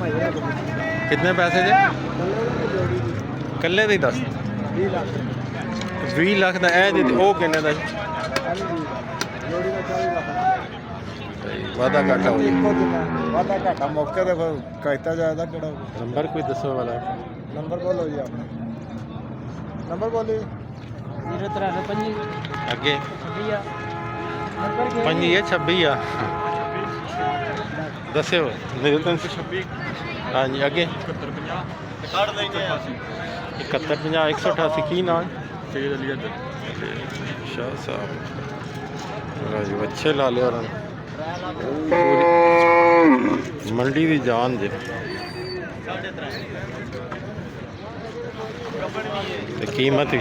कितने पैसे जे कल्ले दी 10 20 लाख का वो किन्ने का वादा घाटा हो वादा घाटा मौके ते फिर कहता जाएगा केड़ा नंबर कोई दसो वाला नंबर बोलो जी अपना नंबर बोलिए 053 अगे 26 पंजी है 26 आ दस्यो 26 हाँ जी अगे 71 50 188 की नाम शाह साहब जी अच्छे ला लिया मंडी की जान जे कीमत भी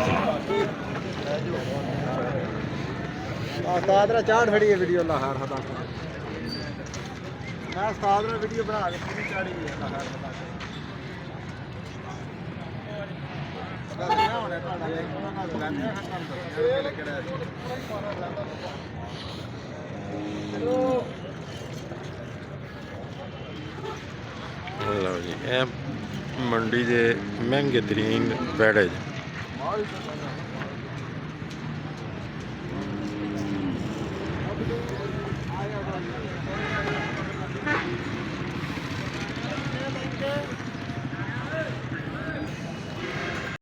उस्ताद ने चाड़ फड़ी है वीडियो लाहौर हदा मैं उस्ताद ने वीडियो बना के पूरी चाड़ी है लाहौर हदा लो जी मंडी के महंगे तरीन बैड़े